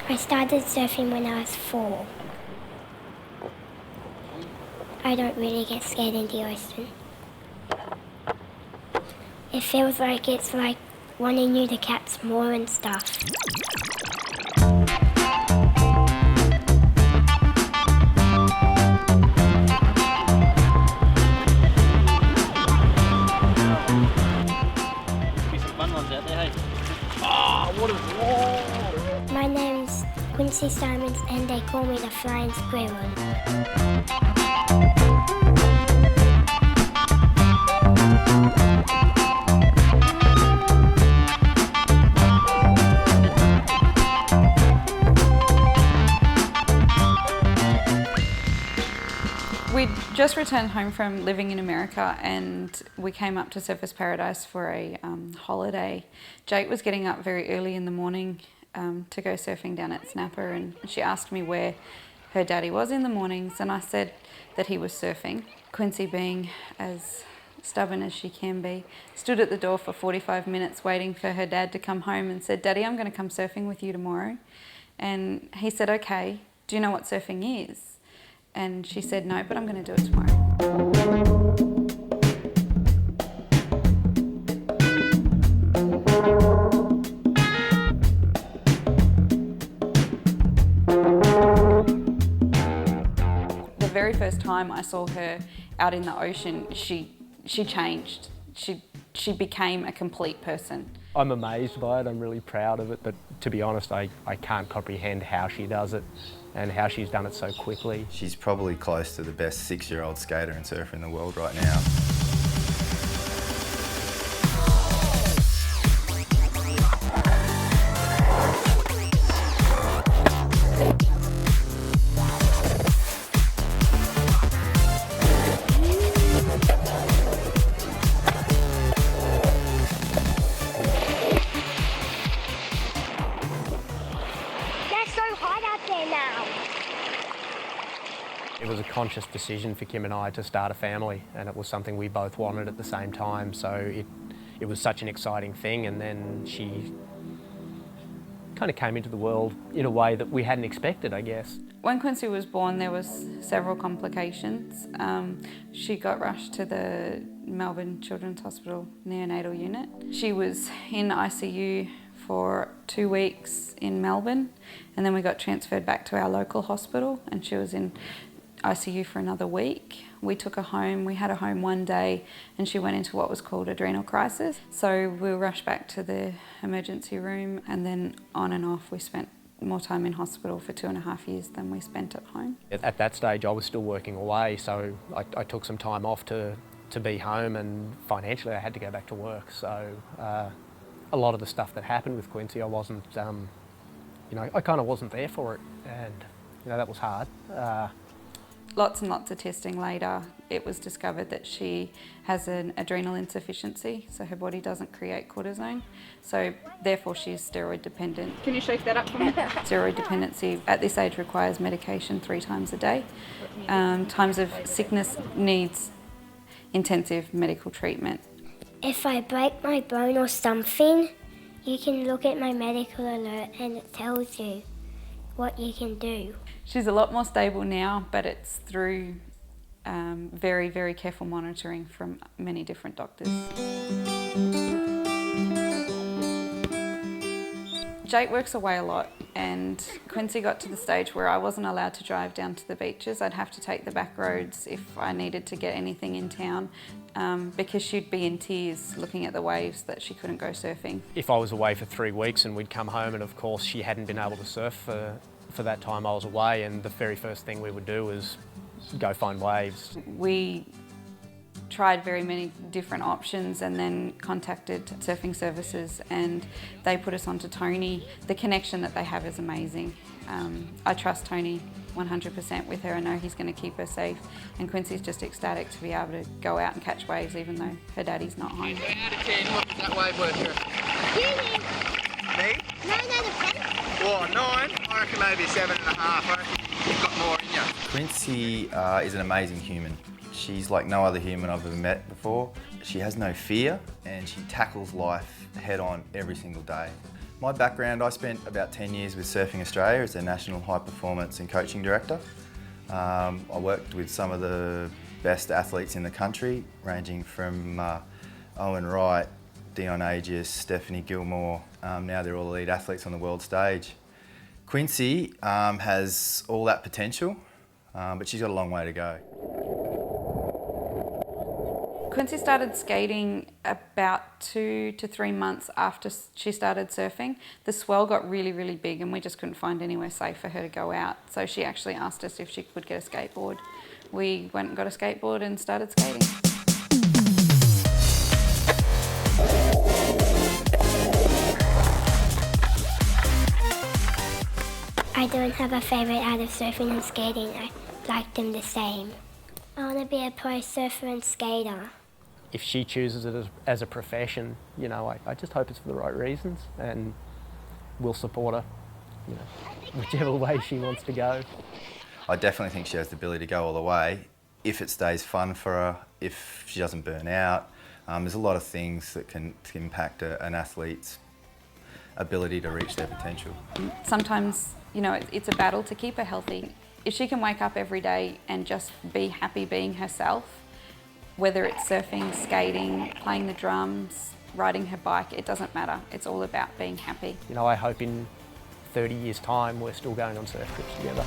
I started surfing when I was 4. I don't really get scared in the ocean. It feels like it's like wanting you to catch more and stuff. My name's Quincy Symonds and they call me the Flying Squirrel. We'd just returned home from living in America and we came up to Surfers Paradise for a holiday. Jake was getting up very early in the morning to go surfing down at Snapper, and she asked me where her daddy was in the mornings, and I said that he was surfing. Quincy, being as stubborn as she can be, stood at the door for 45 minutes waiting for her dad to come home and said, "Daddy, I'm going to come surfing with you tomorrow." And he said, "Okay, do you know what surfing is?" And she said, "No, but I'm going to do it tomorrow." The very first time I saw her out in the ocean, she changed. She became a complete person. I'm amazed by it, I'm really proud of it, but to be honest, I can't comprehend how she does it and how she's done it so quickly. She's probably close to the best 6-year-old skater and surfer in the world right now. It was a conscious decision for Kim and I to start a family, and it was something we both wanted at the same time, so it was such an exciting thing, and then she kind of came into the world in a way that we hadn't expected, I guess. When Quincy was born, there was several complications. She got rushed to the Melbourne Children's Hospital neonatal unit. She was in ICU for 2 weeks in Melbourne, and then we got transferred back to our local hospital, and she was in ICU for another week. We took her home. We had her home one day and she went into what was called adrenal crisis. So we were rushed back to the emergency room, and then on and off we spent more time in hospital for 2.5 years than we spent at home. At that stage I was still working away, so I took some time off to be home, and financially I had to go back to work. So a lot of the stuff that happened with Quincy, I wasn't, I kind of wasn't there for it, and that was hard. Lots and lots of testing later, it was discovered that she has an adrenal insufficiency, so her body doesn't create cortisone, so therefore she's steroid dependent. Can you shake that up for me? Steroid dependency at this age requires medication 3 times a day. Times of sickness needs intensive medical treatment. If I break my bone or something, you can look at my medical alert and it tells you what you can do. She's a lot more stable now, but it's through very, very careful monitoring from many different doctors. Jake works away a lot, and Quincy got to the stage where I wasn't allowed to drive down to the beaches. I'd have to take the back roads if I needed to get anything in town, because she'd be in tears looking at the waves that she couldn't go surfing. If I was away for 3 weeks and we'd come home, and of course she hadn't been able to surf for that time I was away, and the very first thing we would do was go find waves. We tried very many different options and then contacted surfing services, and they put us onto Tony. The connection that they have is amazing. I trust Tony 100% with her. I know he's going to keep her safe, and Quincy's just ecstatic to be able to go out and catch waves even though her daddy's not home. Out of 10, what does that wave work for? Me? No, the front. Well, 9. I reckon maybe 7.5. I reckon you've got more in you. Quincy is an amazing human. She's like no other human I've ever met before. She has no fear, and she tackles life head on every single day. My background, I spent about 10 years with Surfing Australia as their National High Performance and Coaching Director. I worked with some of the best athletes in the country, ranging from Owen Wright, Dion Agius, Stephanie Gilmore. Now they're all elite athletes on the world stage. Quincy has all that potential, but she's got a long way to go. Quincy started skating about 2 to 3 months after she started surfing. The swell got really, really big and we just couldn't find anywhere safe for her to go out. So she actually asked us if she could get a skateboard. We went and got a skateboard and started skating. I don't have a favourite out of surfing and skating. I like them the same. I want to be a pro surfer and skater. If she chooses it as a profession, you know, I just hope it's for the right reasons, and we'll support her, you know, whichever way she wants to go. I definitely think she has the ability to go all the way, if it stays fun for her, if she doesn't burn out. There's a lot of things that can impact an athlete's ability to reach their potential. Sometimes, you know, it's a battle to keep her healthy. If she can wake up every day and just be happy being herself, whether it's surfing, skating, playing the drums, riding her bike, it doesn't matter. It's all about being happy. You know, I hope in 30 years' time we're still going on surf trips together.